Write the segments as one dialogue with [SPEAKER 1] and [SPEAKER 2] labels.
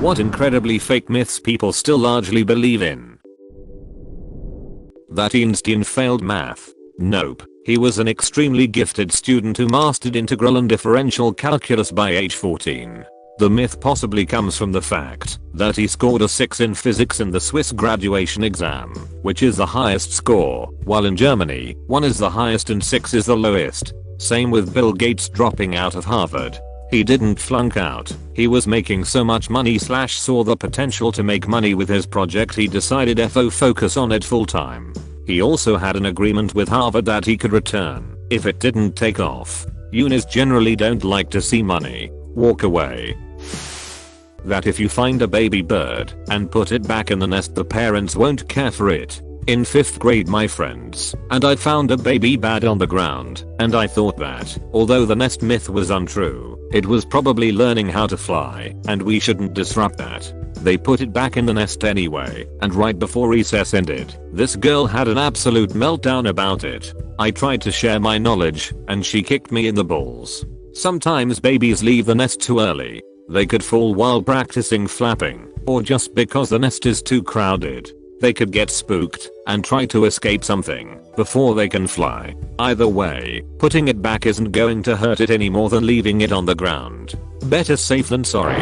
[SPEAKER 1] What incredibly fake myths people still largely believe in. That Einstein failed math. Nope. He was an extremely gifted student who mastered integral and differential calculus by age 14. The myth possibly comes from the fact that he scored a 6 in physics in the Swiss graduation exam, which is the highest score, while in Germany, 1 is the highest and 6 is the lowest. Same with Bill Gates dropping out of Harvard. He didn't flunk out. He was making so much money / saw the potential to make money with his project he decided to focus on it full time. He also had an agreement with Harvard that he could return if it didn't take off. Unis generally don't like to see money walk away. That if you find a baby bird and put it back in the nest, the parents won't care for it. In 5th grade, my friends and I found a baby bat on the ground, and I thought that, although the nest myth was untrue, it was probably learning how to fly, and we shouldn't disrupt that. They put it back in the nest anyway, and right before recess ended, this girl had an absolute meltdown about it. I tried to share my knowledge, and she kicked me in the balls. Sometimes babies leave the nest too early. They could fall while practicing flapping, or just because the nest is too crowded. They could get spooked and try to escape something before they can fly. Either way, putting it back isn't going to hurt it any more than leaving it on the ground. Better safe than sorry.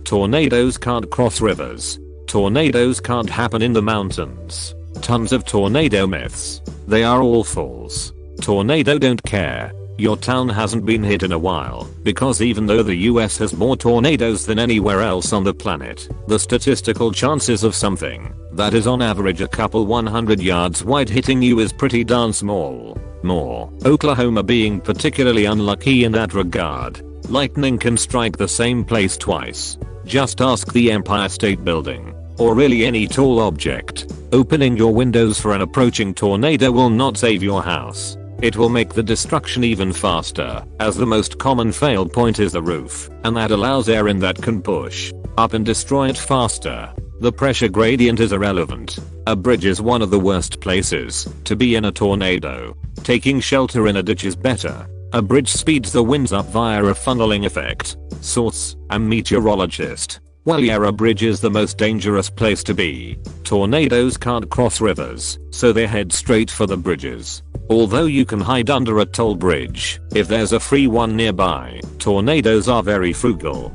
[SPEAKER 1] Tornadoes can't cross rivers. Tornadoes can't happen in the mountains. Tons of tornado myths. They are all false. Tornado don't care. Your town hasn't been hit in a while, because even though the US has more tornadoes than anywhere else on the planet, the statistical chances of something that is on average a couple 100 yards wide hitting you is pretty darn small. More, Oklahoma being particularly unlucky in that regard. Lightning can strike the same place twice. Just ask the Empire State Building, or really any tall object. Opening your windows for an approaching tornado will not save your house. It will make the destruction even faster, as the most common fail point is the roof, and that allows air in that can push up and destroy it faster. The pressure gradient is irrelevant. A bridge is one of the worst places to be in a tornado. Taking shelter in a ditch is better. A bridge speeds the winds up via a funneling effect. Source: a meteorologist. Well, yeah, a bridge is the most dangerous place to be. Tornadoes can't cross rivers, so they head straight for the bridges. Although you can hide under a toll bridge if there's a free one nearby, tornadoes are very frugal.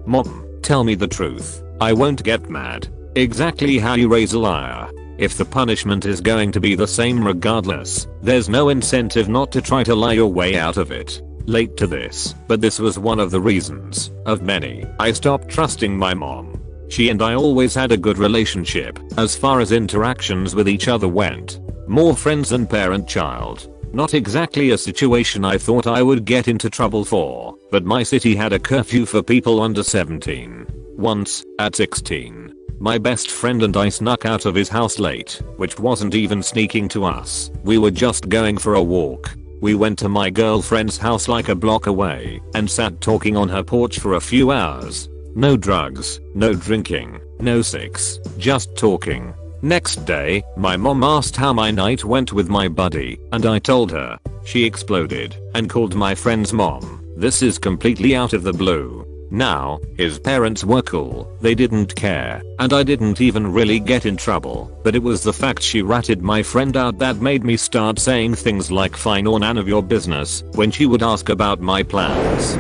[SPEAKER 1] Mom, tell me the truth. I won't get mad. Exactly how you raise a liar. If the punishment is going to be the same regardless, there's no incentive not to try to lie your way out of it. Late to this, but this was one of the reasons, of many, I stopped trusting my mom. She and I always had a good relationship, as far as interactions with each other went. More friends than parent-child. Not exactly a situation I thought I would get into trouble for, but my city had a curfew for people under 17. Once, at 16, my best friend and I snuck out of his house late, which wasn't even sneaking to us. We were just going for a walk. We went to my girlfriend's house like a block away and sat talking on her porch for a few hours. No drugs, no drinking, no sex, just talking. Next day, my mom asked how my night went with my buddy, and I told her. She exploded and called my friend's mom. This is completely out of the blue. Now, his parents were cool, they didn't care, and I didn't even really get in trouble, but it was the fact she ratted my friend out that made me start saying things like fine or none of your business when she would ask about my plans.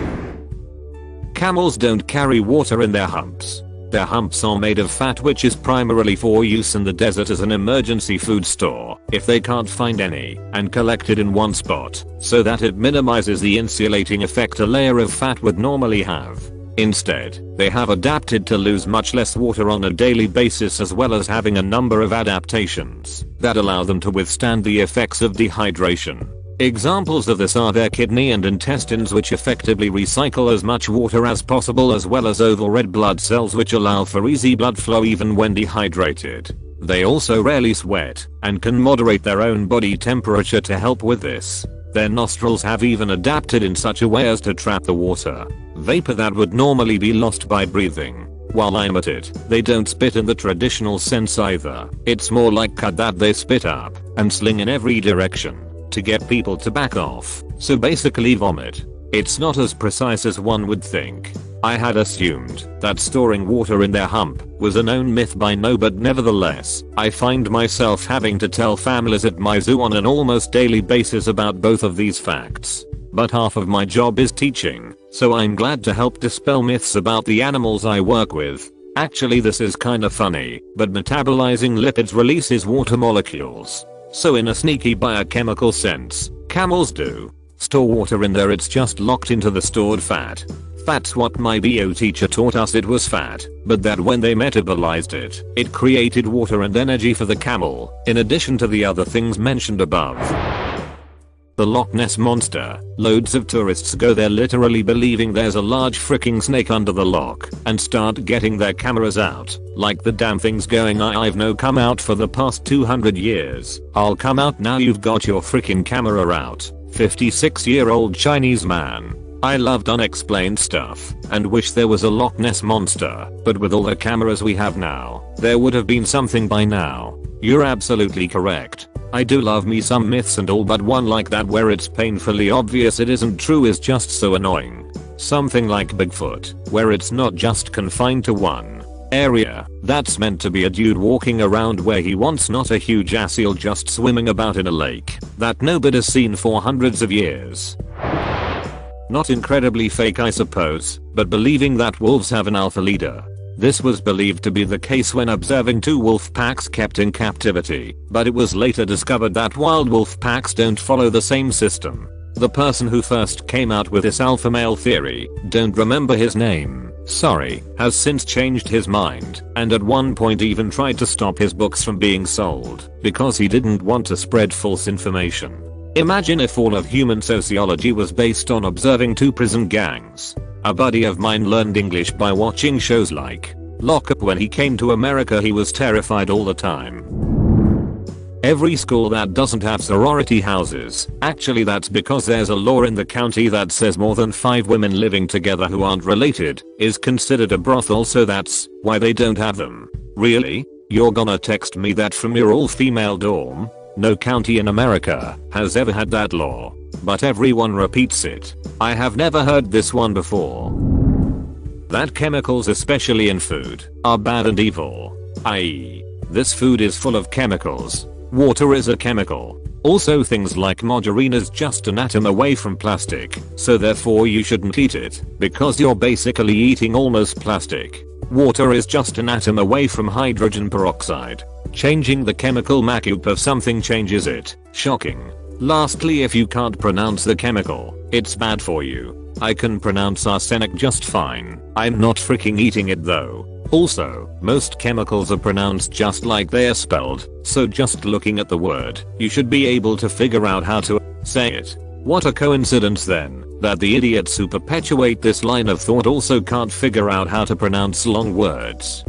[SPEAKER 1] Camels don't carry water in their humps. Their humps are made of fat, which is primarily for use in the desert as an emergency food store if they can't find any, and collected in one spot so that it minimizes the insulating effect a layer of fat would normally have. Instead, they have adapted to lose much less water on a daily basis, as well as having a number of adaptations that allow them to withstand the effects of dehydration. Examples of this are their kidney and intestines, which effectively recycle as much water as possible, as well as oval red blood cells, which allow for easy blood flow even when dehydrated. They also rarely sweat and can moderate their own body temperature to help with this. Their nostrils have even adapted in such a way as to trap the water vapor that would normally be lost by breathing. While I'm at it, they don't spit in the traditional sense either. It's more like cut that they spit up and sling in every direction to get people to back off, so basically vomit. It's not as precise as one would think. I had assumed that storing water in their hump was a known myth by now, but nevertheless, I find myself having to tell families at my zoo on an almost daily basis about both of these facts. But half of my job is teaching, so I'm glad to help dispel myths about the animals I work with. Actually, this is kinda funny, but metabolizing lipids releases water molecules. So in a sneaky biochemical sense, camels do store water in there, it's just locked into the stored fat. That's what my bio teacher taught us, it was fat, but that when they metabolized it, it created water and energy for the camel, in addition to the other things mentioned above. The Loch Ness Monster. Loads of tourists go there literally believing there's a large freaking snake under the loch and start getting their cameras out. Like the damn thing's going, I've no come out for the past 200 years. I'll come out now, you've got your freaking camera out. 56-year-old Chinese man. I loved unexplained stuff and wish there was a Loch Ness Monster, but with all the cameras we have now, there would have been something by now. You're absolutely correct. I do love me some myths and all, but one like that where it's painfully obvious it isn't true is just so annoying. Something like Bigfoot, where it's not just confined to one area. That's meant to be a dude walking around where he wants, not a huge ass eel just swimming about in a lake that nobody's seen for hundreds of years. Not incredibly fake, I suppose, but believing that wolves have an alpha leader. This was believed to be the case when observing two wolf packs kept in captivity, but it was later discovered that wild wolf packs don't follow the same system. The person who first came out with this alpha male theory, don't remember his name, sorry, has since changed his mind, and at one point even tried to stop his books from being sold, because he didn't want to spread false information. Imagine if all of human sociology was based on observing two prison gangs. A buddy of mine learned English by watching shows like Lock Up. When he came to America, he was terrified all the time. Every school that doesn't have sorority houses, actually that's because there's a law in the county that says more than 5 women living together who aren't related is considered a brothel, so that's why they don't have them. Really? You're gonna text me that from your all-female dorm? No county in America has ever had that law, but everyone repeats it. I have never heard this one before. That chemicals, especially in food, are bad and evil. I.e., this food is full of chemicals. Water is a chemical. Also, things like margarine is just an atom away from plastic, so therefore you shouldn't eat it, because you're basically eating almost plastic. Water is just an atom away from hydrogen peroxide. Changing the chemical makeup of something changes it. Shocking. Lastly, if you can't pronounce the chemical, it's bad for you. I can pronounce arsenic just fine. I'm not freaking eating it though. Also, most chemicals are pronounced just like they are spelled, so just looking at the word, you should be able to figure out how to say it. What a coincidence then, that the idiots who perpetuate this line of thought also can't figure out how to pronounce long words.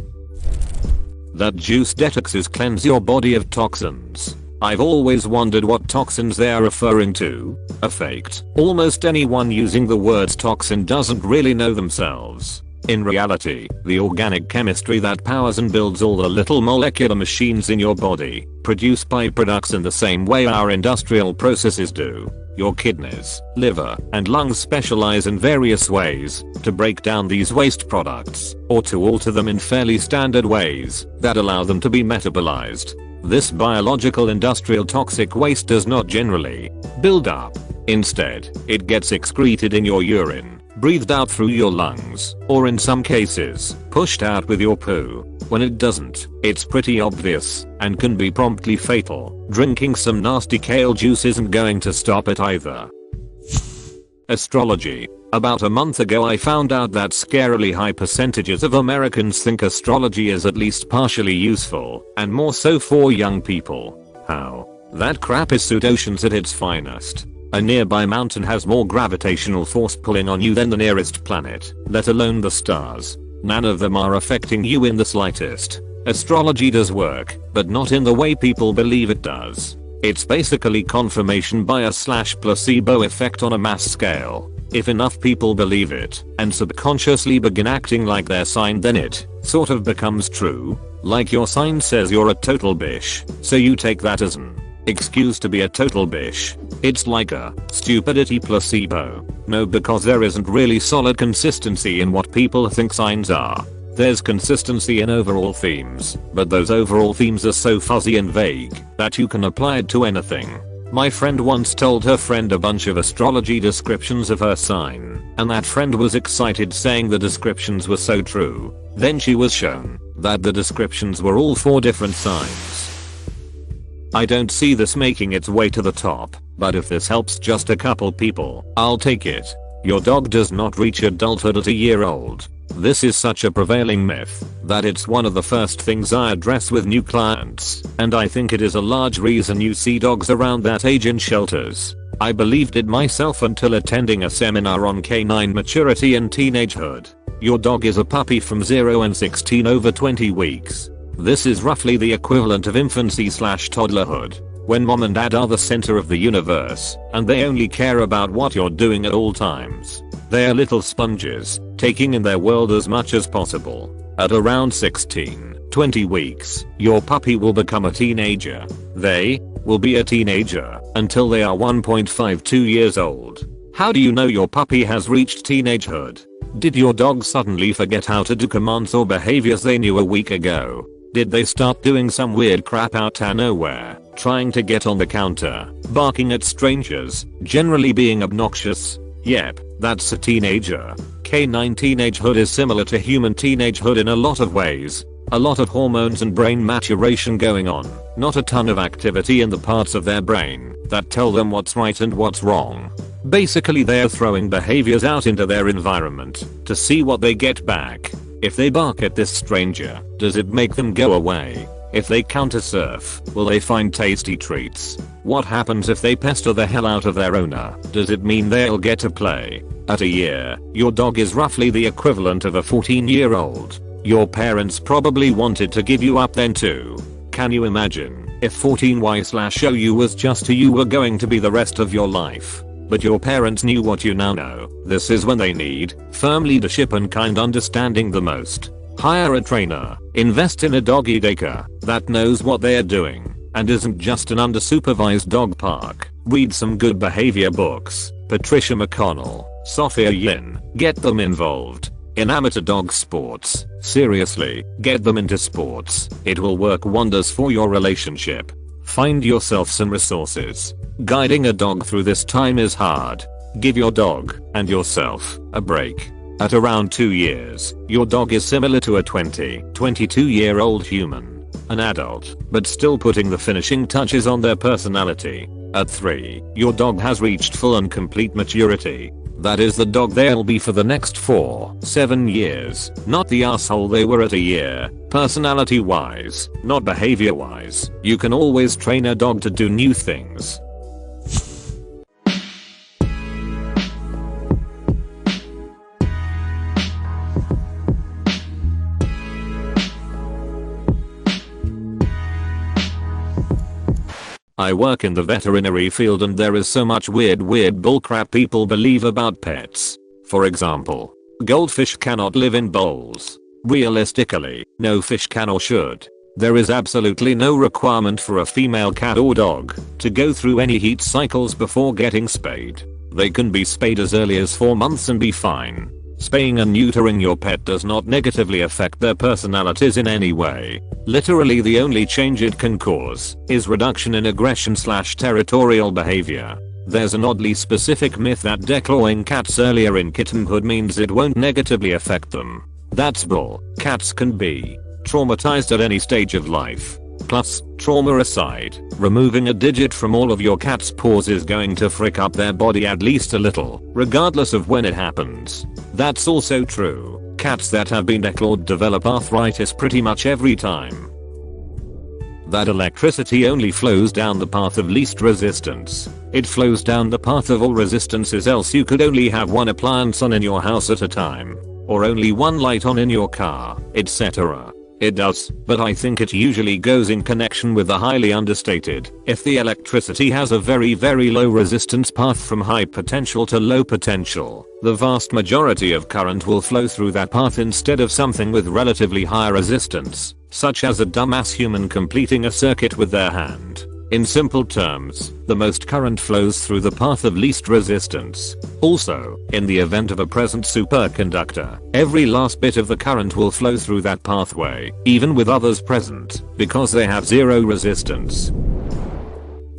[SPEAKER 1] That juice detoxes cleanse your body of toxins. I've always wondered what toxins they are referring to. A fact, almost anyone using the words toxin doesn't really know themselves. In reality, the organic chemistry that powers and builds all the little molecular machines in your body produce byproducts in the same way our industrial processes do. Your kidneys, liver, and lungs specialize in various ways to break down these waste products or to alter them in fairly standard ways that allow them to be metabolized. This biological industrial toxic waste does not generally build up. Instead, it gets excreted in your urine, breathed out through your lungs, or in some cases, pushed out with your poo. When it doesn't, it's pretty obvious and can be promptly fatal. Drinking some nasty kale juice isn't going to stop it either. Astrology. About a month ago I found out that scarily high percentages of Americans think astrology is at least partially useful, and more so for young people. How? That crap is pseudoscience at its finest. A nearby mountain has more gravitational force pulling on you than the nearest planet, let alone the stars. None of them are affecting you in the slightest. Astrology does work, but not in the way people believe it does. It's basically confirmation bias/placebo effect on a mass scale. If enough people believe it and subconsciously begin acting like their sign, then it sort of becomes true. Like your sign says you're a total bish, so you take that as an excuse to be a total bish. It's like a stupidity placebo. No, because there isn't really solid consistency in what people think signs are. There's consistency in overall themes, but those overall themes are so fuzzy and vague that you can apply it to anything. My friend once told her friend a bunch of astrology descriptions of her sign, and that friend was excited saying the descriptions were so true. Then she was shown that the descriptions were all 4 different signs. I don't see this making its way to the top, but if this helps just a couple people, I'll take it. Your dog does not reach adulthood at a year old. This is such a prevailing myth that it's one of the first things I address with new clients, and I think it is a large reason you see dogs around that age in shelters. I believed it myself until attending a seminar on canine maturity and teenagehood. Your dog is a puppy from 0 and 16 over 20 weeks. This is roughly the equivalent of infancy/toddlerhood, when mom and dad are the center of the universe, and they only care about what you're doing at all times. They're little sponges, taking in their world as much as possible. At around 16-20 weeks, your puppy will become a teenager. They will be a teenager until they are 1.52 years old. How do you know your puppy has reached teenagehood? Did your dog suddenly forget how to do commands or behaviors they knew a week ago? Did they start doing some weird crap out of nowhere, trying to get on the counter, barking at strangers, generally being obnoxious? Yep, that's a teenager. Canine teenagehood is similar to human teenagehood in a lot of ways. A lot of hormones and brain maturation going on, not a ton of activity in the parts of their brain that tell them what's right and what's wrong. Basically they're throwing behaviors out into their environment to see what they get back. If they bark at this stranger, does it make them go away? If they counter-surf, will they find tasty treats? What happens if they pester the hell out of their owner? Does it mean they'll get to play? At a year, your dog is roughly the equivalent of a 14-year-old. Your parents probably wanted to give you up then too. Can you imagine if 14Y/OU was just who you were going to be the rest of your life? But your parents knew what you now know. This is when they need firm leadership and kind understanding the most. Hire a trainer, invest in a doggy daycare that knows what they're doing and isn't just an undersupervised dog park. Read some good behavior books. Patricia McConnell, Sophia Yin, get them involved in amateur dog sports. Seriously, get them into sports. It will work wonders for your relationship. Find yourself some resources. Guiding a dog through this time is hard. Give your dog and yourself a break. At around 2 years, your dog is similar to a 22-year-old human. An adult, but still putting the finishing touches on their personality. At 3, your dog has reached full and complete maturity. That is the dog they'll be for the next 4-7 years, not the asshole they were at a year. Personality wise, not behavior wise. You can always train a dog to do new things. I work in the veterinary field and there is so much weird bullcrap people believe about pets. For example, goldfish cannot live in bowls. Realistically, no fish can or should. There is absolutely no requirement for a female cat or dog to go through any heat cycles before getting spayed. They can be spayed as early as 4 months and be fine. Spaying and neutering your pet does not negatively affect their personalities in any way. Literally the only change it can cause is reduction in aggression/territorial behavior. There's an oddly specific myth that declawing cats earlier in kittenhood means it won't negatively affect them. That's bull. Cats can be traumatized at any stage of life. Plus, trauma aside, removing a digit from all of your cat's paws is going to frick up their body at least a little, regardless of when it happens. That's also true. Cats that have been declawed develop arthritis pretty much every time. That electricity only flows down the path of least resistance. It flows down the path of all resistances, else you could only have one appliance on in your house at a time. Or only one light on in your car, etc. It does, but I think it usually goes in connection with the highly understated. If the electricity has a very low resistance path from high potential to low potential, the vast majority of current will flow through that path instead of something with relatively high resistance, such as a dumbass human completing a circuit with their hand. In simple terms, the most current flows through the path of least resistance. Also, in the event of a present superconductor, every last bit of the current will flow through that pathway, even with others present, because they have zero resistance.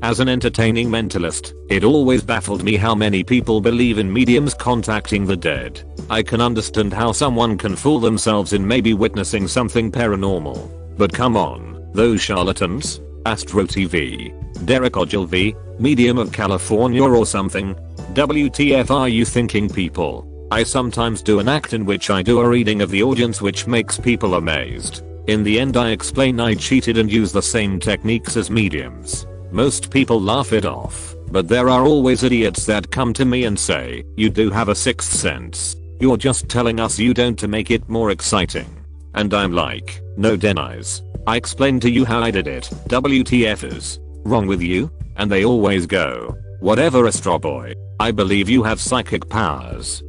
[SPEAKER 1] As an entertaining mentalist, it always baffled me how many people believe in mediums contacting the dead. I can understand how someone can fool themselves in maybe witnessing something paranormal. But come on, those charlatans? Astro TV, Derek Ogilvy, Medium of California or something? WTF are you thinking, people? I sometimes do an act in which I do a reading of the audience which makes people amazed. In the end I explain I cheated and use the same techniques as mediums. Most people laugh it off, but there are always idiots that come to me and say, you do have a sixth sense. You're just telling us you don't to make it more exciting. And I'm like, no denies. I explained to you how I did it. WTF is wrong with you? And they always go, whatever, Astro Boy. I believe you have psychic powers.